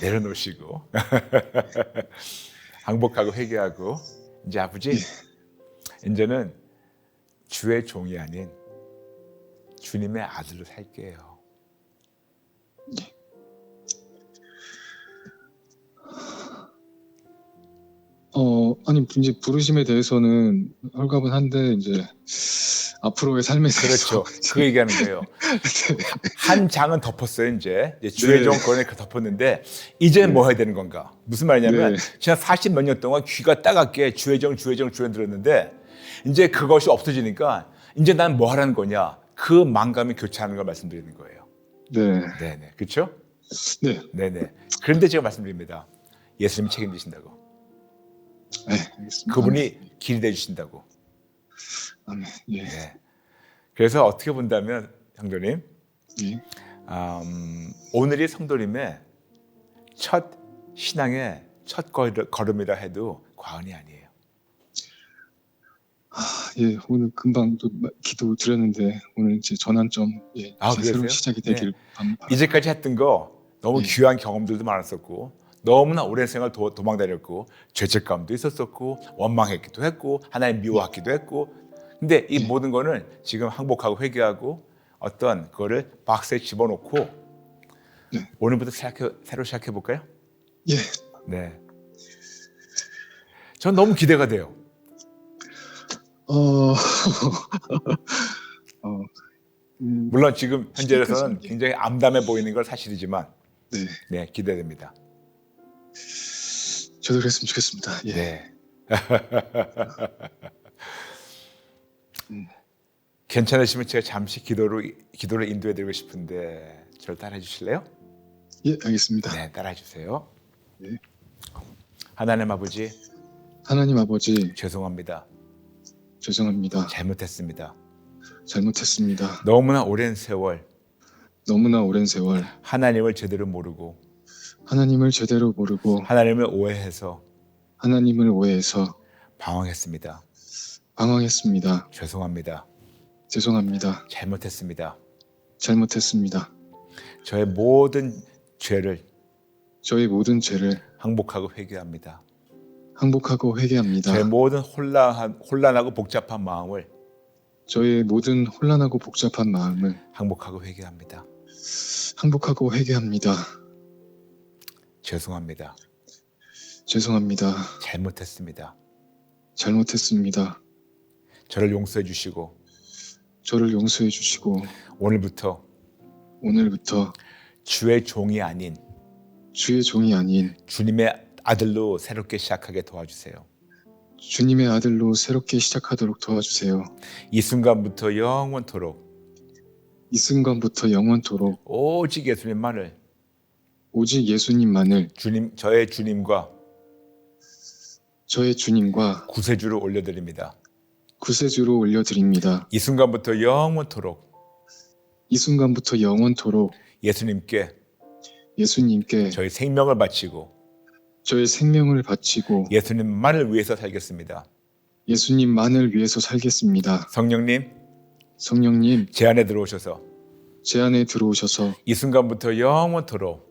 내려놓으시고 항복하고 회개하고 이제 아버지 이제는 주의 종이 아닌 주님의 아들로 살게요. 아니 이제 부르심에 대해서는 헐가분한데 이제 앞으로의 삶에 대해서 그렇죠. 그 얘기하는 거예요. 한 장은 덮었어요. 이제 주의 종 그거는 덮었는데 이제 뭐 해야 되는 건가? 무슨 말이냐면 지난 40 몇 년 동안 귀가 따갑게 주의 종 들었는데 이제 그것이 없어지니까 이제 난 뭐 하라는 거냐? 그 망감이 교체하는 걸 말씀드리는 거예요. 네네. 그렇죠? 네네. 그런데 제가 말씀드립니다. 예수님이 책임지신다고. 네, 알겠습니다. 그분이 길이 되주신다고. 아멘. 예. 네. 그래서 어떻게 본다면 성도님, 오늘이 성도님의 첫 신앙의 첫 걸음이라 해도 과언이 아니에요. 예, 오늘 금방 또 기도 드렸는데 오늘 이제 전환점, 새로운 시작이 되길 바랍니다. 이제까지 했던 거 너무 귀한 경험들도 많았었고 너무나 오랜 생활 도망 다녔고 죄책감도 있었었고 원망했기도 했고 하나님 미워하기도 했고 근데 이 모든 거는 지금 항복하고 회개하고 어떤 그거를 박스에 집어넣고 네. 오늘부터 새로 시작해 볼까요? 예. 네. 전 너무 기대가 돼요. 어, 어, 물론 지금 현재로서는 시작까지는, 예. 굉장히 암담해 보이는 건 사실이지만 네. 네, 기대됩니다. 저도 그랬으면 좋겠습니다. 예. 네. 음, 괜찮으시면 제가 잠시 기도를 인도해 드리고 싶은데 저를 따라해 주실래요? 예, 알겠습니다. 네, 따라해 주세요. 네. 하나님 아버지, 하나님 아버지, 죄송합니다. 죄송합니다. 잘못했습니다. 잘못했습니다. 너무나 오랜 세월 너무나 오랜 세월 하나님을 제대로 모르고 하나님을 제대로 모르고 하나님을 오해해서 하나님을 오해해서 방황했습니다. 방황했습니다. 죄송합니다. 죄송합니다. 잘못했습니다. 잘못했습니다. 저의 모든 죄를 저의 모든 죄를 항복하고 회개합니다. 항복하고 회개합니다. 저의 모든 혼란하고 복잡한 마음을 저의 모든 혼란하고 복잡한 마음을 항복하고 회개합니다. 항복하고 회개합니다. 죄송합니다. 죄송합니다. 잘못했습니다. 잘못했습니다. 저를 용서해 주시고 저를 용서해 주시고 오늘부터 오늘부터 주의 종이 아닌 주의 종이 아닌 주님의 아들로 새롭게 시작하게 도와주세요. 주님의 아들로 새롭게 시작하도록 도와주세요. 이 순간부터 영원토록 이 순간부터 영원토록 오직 예수님만을 오직 예수님만을 저의 주님과 저의 주님과 구세주로 올려드립니다. 구세주로 올려드립니다. 이 순간부터 영원토록 이 순간부터 영원토록 예수님께 예수님께 저희 생명을 바치고 저의 생명을 바치고 예수님만을 위해서 살겠습니다. 예수님만을 위해서 살겠습니다. 성령님, 성령님, 제 안에 들어오셔서 제 안에 들어오셔서 이 순간부터 영원토록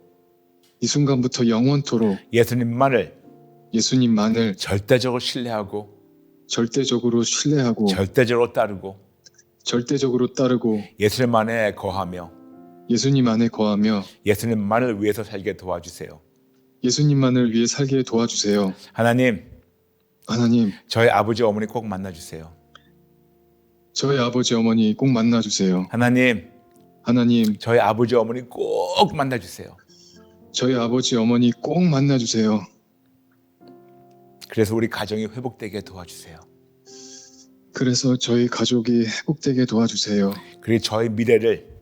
이 순간부터 영원토록 예수님만을 예수님만을 절대적으로 신뢰하고 절대적으로 신뢰하고 절대적으로 따르고 절대적으로 따르고 예수님 안에 거하며 예수님 안에 거하며 예수님만을 위해서 살게 도와주세요. 예수님만을 위해 살게 도와주세요. 하나님, 하나님, 저희 아버지 어머니 꼭 만나주세요. 저희 아버지 어머니 꼭 만나주세요. 하나님, 하나님, 저희 아버지 어머니 꼭 만나주세요. 저희 아버지 어머니 꼭 만나주세요. 그래서 우리 가정이 회복되게 도와주세요. 그래서 저희 가족이 회복되게 도와주세요. 그리고 저희 미래를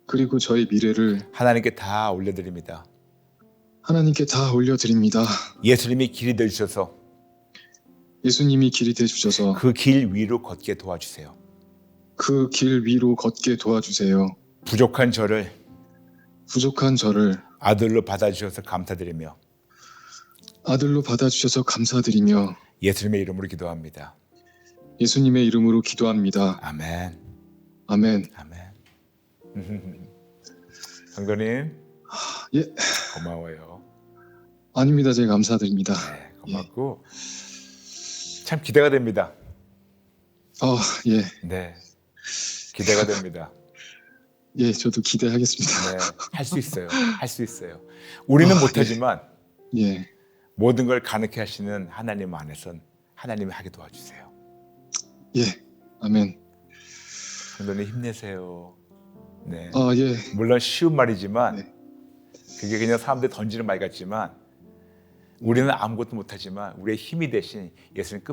그리고 저희 미래를 하나님께 다 올려드립니다. 하나님께 다 올려드립니다. 예수님이 길이 되주셔서 예수님이 길이 되주셔서 그 길 위로 걷게 도와주세요. 그 길 위로 걷게 도와주세요. 부족한 저를 부족한 저를 아들로 받아주셔서 감사드리며 아들로 받아주셔서 감사드리며 예수님의 이름으로 기도합니다. 예수님의 이름으로 기도합니다. 아멘. 아멘. 아멘. 성도님, 예, 고마워요. 아닙니다. 제가 감사드립니다. 네, 고맙고 참 기대가 됩니다. 예, 네, 기대가 됩니다. 예, 저도 기대하겠습니다. 네, 할 수 있어요. 할 수 있어요. 우리는 못하지만 예, 모든 걸 가능케 하시는 하나님 안에선 하나님이 하게 도와주세요. 예, 아멘. 성도님 힘내세요. 네, 예, 물론 쉬운 말이지만 네. 그게 그냥 사람들이 던지는 말 같지만 우리는 아무것도 못하지만 우리의 힘이 대신 예수님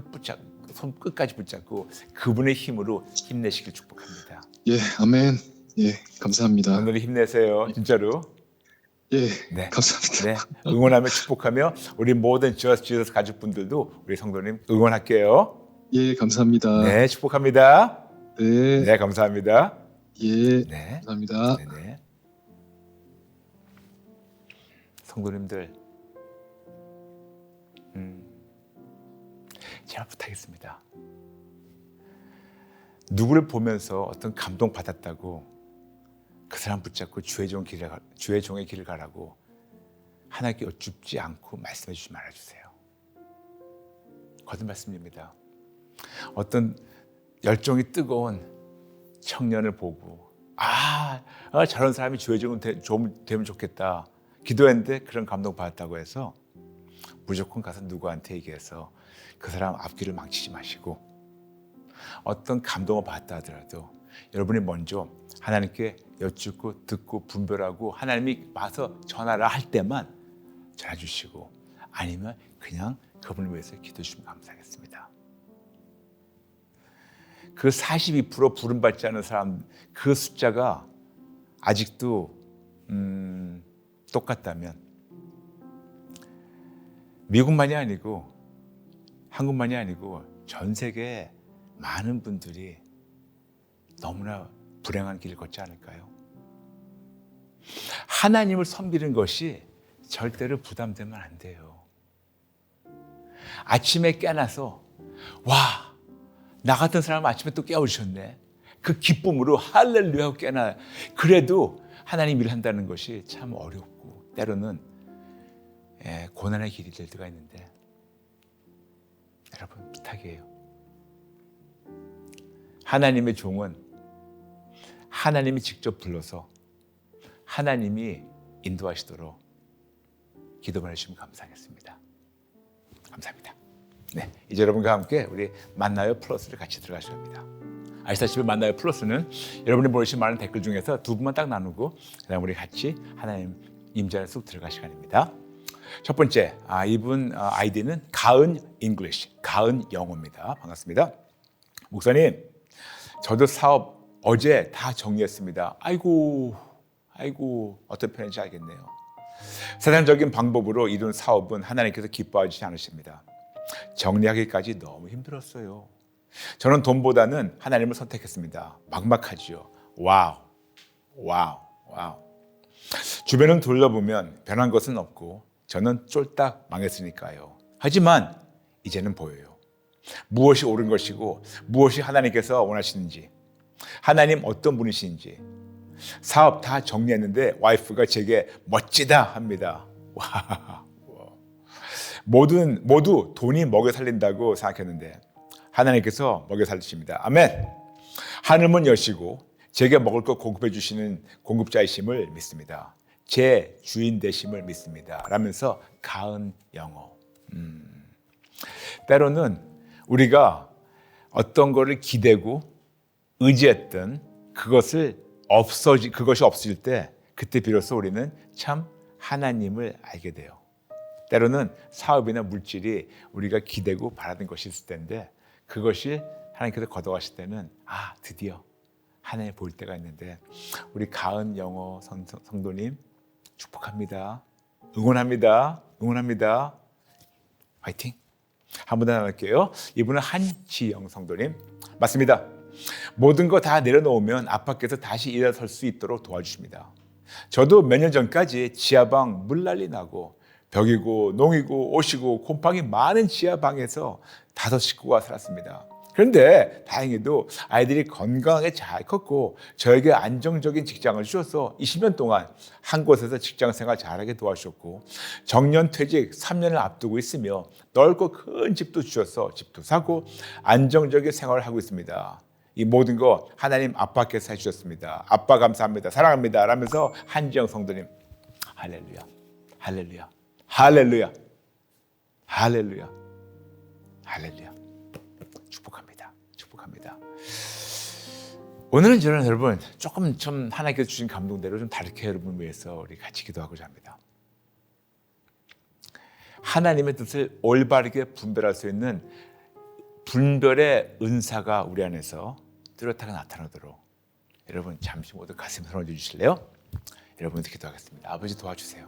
손 끝까지 붙잡고 그분의 힘으로 힘내시길 축복합니다. 예, 아멘. 예, 감사합니다. 성도님 힘내세요. 진짜로. 예, 네. 감사합니다. 네, 응원하며 축복하며 우리 모든 지어스 가족분들도 우리 성도님 응원할게요. 예, 감사합니다. 네, 축복합니다. 네, 네, 감사합니다. 예, 네, 감사합니다. 네. 성도님들, 제가 부탁했습니다. 누구를 보면서 어떤 감동 받았다고 그 사람 붙잡고 주의 종의 길을 가라고 하나님께 여쭙지 않고 말씀해 주지 말아주세요. 거듭 말씀입니다. 어떤 열정이 뜨거운 청년을 보고 저런 사람이 주의 좀 되면 좋겠다. 기도했는데 그런 감동 받았다고 해서 무조건 가서 누구한테 얘기해서 그 사람 앞길을 망치지 마시고, 어떤 감동을 받았다 하더라도 여러분이 먼저 하나님께 여쭙고 듣고 분별하고, 하나님이 와서 전하라 할 때만 전해 주시고, 아니면 그냥 그분을 위해서 기도해 주시면 감사하겠습니다. 그 42% 부름받지 않은 사람, 그 숫자가 아직도 똑같다면 미국만이 아니고 한국만이 아니고 전 세계 많은 분들이 너무나 불행한 길을 걷지 않을까요? 하나님을 섬기는 것이 절대로 부담되면 안 돼요. 아침에 깨어나서 나 같은 사람 아침에 또 깨워주셨네. 그 기쁨으로 할렐루야 하고 깨어나. 그래도 하나님 일을 한다는 것이 참 어렵고 때로는 고난의 길이 될 때가 있는데, 여러분 부탁이에요. 하나님의 종은 하나님이 직접 불러서 하나님이 인도하시도록 기도만 해주시면 감사하겠습니다. 감사합니다. 네, 이제 여러분과 함께 우리 만나요 플러스를 같이 들어가셔야 합니다. 아시다시피 만나요 플러스는 여러분이 보내주신 많은 댓글 중에서 두 분만 딱 나누고 그다음 우리 같이 하나님 임재 쑥 들어갈 시간입니다. 첫 번째, 이분 아이디는 가은 잉글리시, 가은 영어입니다. 반갑습니다. 목사님, 저도 사업 어제 다 정리했습니다. 아이고 어떤 편인지 알겠네요. 세상적인 방법으로 이룬 사업은 하나님께서 기뻐하지 않으십니다. 정리하기까지 너무 힘들었어요. 저는 돈보다는 하나님을 선택했습니다. 막막하지요. 와우. 주변을 둘러보면 변한 것은 없고 저는 쫄딱 망했으니까요. 하지만 이제는 보여요. 무엇이 옳은 것이고 무엇이 하나님께서 원하시는지, 하나님 어떤 분이신지. 사업 다 정리했는데 와이프가 제게 멋지다 합니다. 모두 돈이 먹여 살린다고 생각했는데 하나님께서 먹여 살리십니다. 아멘. 하늘문 여시고 제게 먹을 것 공급해 주시는 공급자이심을 믿습니다. 제 주인 되심을 믿습니다. 라면서 가은 영어. 때로는 우리가 어떤 거를 기대고 의지했던 그것이 없어질 때, 그때 비로소 우리는 참 하나님을 알게 돼요. 때로는 사업이나 물질이 우리가 기대고 바라던 것이 있을 텐데 그것이 하나님께서 거둬가실 때는 드디어 하나님 볼 때가 있는데, 우리 가은 영어 성도님 축복합니다. 응원합니다. 화이팅. 한 분 더 나눌게요. 이분은 한지영 성도님. 맞습니다. 모든 거 다 내려놓으면 아빠께서 다시 일어설 수 있도록 도와주십니다. 저도 몇 년 전까지 지하방 물난리 나고 벽이고 농이고 옷이고 곰팡이 많은 지하방에서 5 식구가 살았습니다. 그런데 다행히도 아이들이 건강하게 잘 컸고 저에게 안정적인 직장을 주셔서 20년 동안 한 곳에서 직장 생활 잘하게 도와주셨고, 정년 퇴직 3년을 앞두고 있으며 넓고 큰 집도 주셔서 집도 사고 안정적인 생활을 하고 있습니다. 이 모든 거 하나님 아빠께서 해주셨습니다. 아빠 감사합니다. 사랑합니다. 라면서 한지영 성도님 할렐루야. 축복합니다. 오늘은 저는 여러분 조금 좀 하나님께서 주신 감동대로 좀 다르게 여러분을 위해서 우리 같이 기도하고자 합니다. 하나님의 뜻을 올바르게 분별할 수 있는 분별의 은사가 우리 안에서 뚜렷하게 나타나도록 여러분 잠시 모두 가슴에 손을 얹어 주실래요? 여러분한테 기도하겠습니다. 아버지 도와주세요.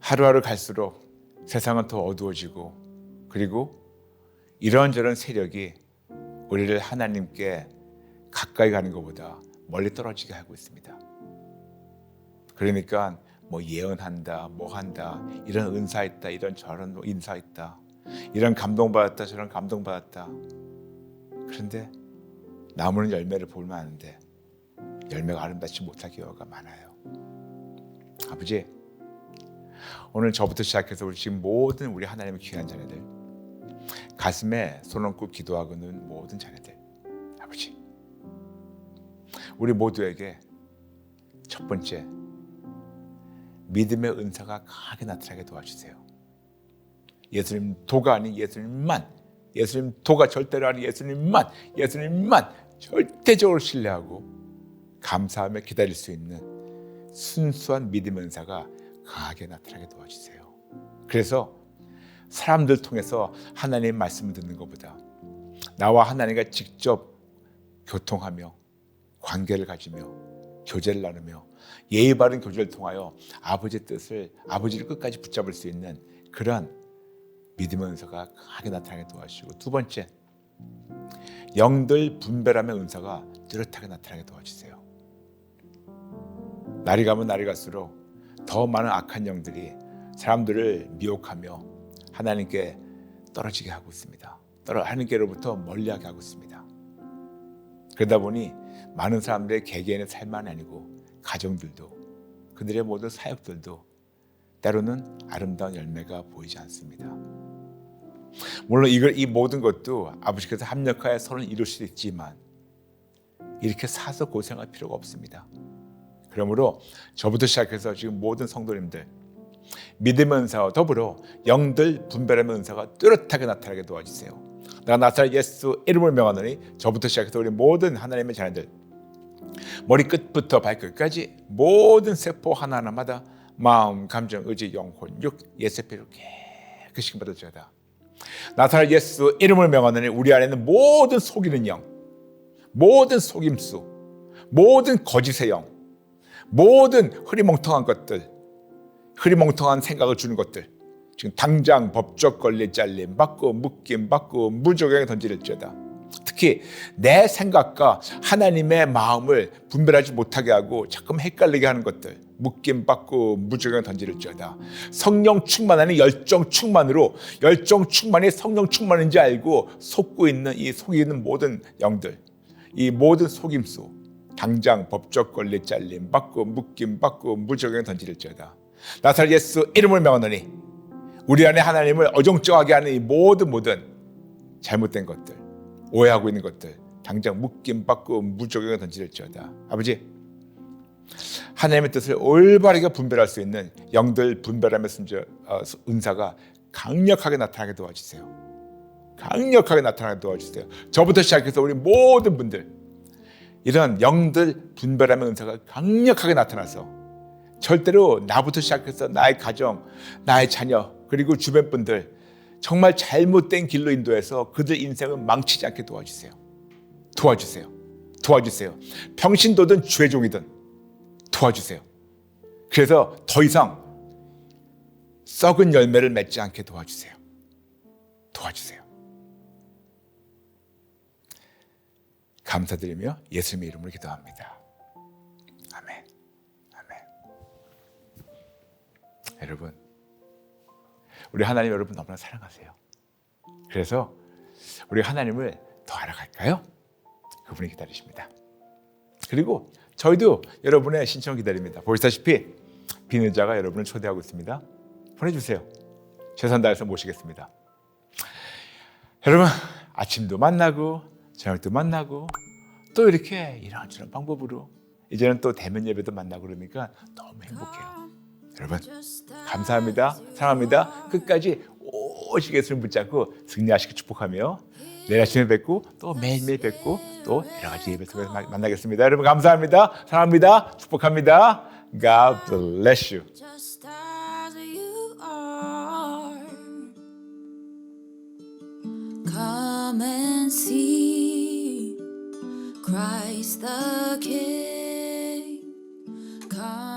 하루하루 갈수록 세상은 더 어두워지고, 그리고 이런저런 세력이 우리를 하나님께 가까이 가는 것보다 멀리 떨어지게 하고 있습니다. 그러니까 뭐 예언한다, 뭐 한다, 이런 은사 있다, 이런 저런 인사 있다, 이런 감동받았다, 저런 감동받았다. 그런데 나무는 열매를 보면 아는데 열매가 아름답지 못할 경우가 많아요. 아버지, 오늘 저부터 시작해서 우리 지금 모든 우리 하나님의 귀한 자녀들, 가슴에 손 얹고 기도하고는 모든 자녀들, 아버지 우리 모두에게 첫 번째, 믿음의 은사가 강하게 나타나게 도와주세요. 예수님 도가 아닌 예수님만, 예수님 도가 절대로 아닌 예수님만 절대적으로 신뢰하고 감사하며 기다릴 수 있는 순수한 믿음의 은사가 강하게 나타나게 도와주세요. 그래서 사람들 통해서 하나님의 말씀을 듣는 것보다 나와 하나님과 직접 교통하며 관계를 가지며 교제를 나누며 예의 바른 교제를 통하여 아버지의 뜻을, 아버지를 끝까지 붙잡을 수 있는 그런 믿음의 은사가 강하게 나타나게 도와주시고, 두 번째, 영들 분별함의 은사가 뚜렷하게 나타나게 도와주세요. 날이 가면 날이 갈수록 더 많은 악한 영들이 사람들을 미혹하며 하나님께 떨어지게 하고 있습니다. 하나님께로부터 멀리하게 하고 있습니다. 그러다 보니 많은 사람들의 개개인의 삶만 아니고 가정들도, 그들의 모든 사역들도 때로는 아름다운 열매가 보이지 않습니다. 물론 이 모든 것도 아버지께서 합력하여 선을 이룰 수 있지만 이렇게 사서 고생할 필요가 없습니다. 그러므로 저부터 시작해서 지금 모든 성도님들, 믿음의 은사와 더불어 영들 분별함의 은사가 뚜렷하게 나타나게 도와주세요. 내가 나사렛 예수 이름을 명하노니, 저부터 시작해서 우리 모든 하나님의 자녀들, 머리끝부터 발끝까지 모든 세포 하나하나마다 마음, 감정, 의지, 영혼, 육, 예수의 피로 깨끗이 받을지어다. 나사렛 예수 이름을 명하노니 우리 안에 있는 모든 속이는 영, 모든 속임수, 모든 거짓의 영, 모든 흐리멍텅한 것들, 흐리멍텅한 생각을 주는 것들, 지금 당장 법적 권리 잘림 받고 묶임 받고 무적행에 던질지어다. 특히 내 생각과 하나님의 마음을 분별하지 못하게 하고 자꾸 헷갈리게 하는 것들, 묶임 받고 무적행에 던질지어다. 성령 충만하는 열정 충만으로, 열정 충만이 성령 충만인지 알고 속고 있는 이 속에 있는 모든 영들, 이 모든 속임수, 당장 법적 권리 잘림 받고 묶임 받고 무적행에 던질지어다. 나사렛 예수 이름을 명하노니 우리 안에 하나님을 어정쩡하게 하는 이 모든 잘못된 것들, 오해하고 있는 것들, 당장 묶임 받고 무적행에 던질지어다. 아버지, 하나님의 뜻을 올바르게 분별할 수 있는 영들 분별함의 은사가 강력하게 나타나게 도와주세요. 강력하게 나타나게 도와주세요. 저부터 시작해서 우리 모든 분들, 이런 영들 분별함의 은사가 강력하게 나타나서 절대로 나부터 시작해서 나의 가정, 나의 자녀, 그리고 주변 분들 정말 잘못된 길로 인도해서 그들 인생을 망치지 않게 도와주세요. 도와주세요. 평신도든 죄종이든 도와주세요. 그래서 더 이상 썩은 열매를 맺지 않게 도와주세요. 감사드리며 예수님의 이름으로 기도합니다. 아멘. 여러분, 우리 하나님 여러분 너무나 사랑하세요. 그래서 우리 하나님을 더 알아갈까요? 그분이 기다리십니다. 그리고 저희도 여러분의 신청 기다립니다. 보시다시피 비는자가 여러분을 초대하고 있습니다. 보내주세요. 최선 다해서 모시겠습니다. 여러분, 아침도 만나고 저녁도 만나고 또 이렇게 이런저런 방법으로 이제는 또 대면 예배도 만나고 그러니까 너무 행복해요. 여러분, 감사합니다. 사랑합니다. 끝까지 오직 예수님 붙잡고 승리하시길 축복하며 내일 아침에 뵙고 또 매일매일 뵙고 또 여러 가지 예배 속에서 만나겠습니다. 여러분, 감사합니다. 사랑합니다. 축복합니다. God bless you. Just as you are, come and see Christ the King. Come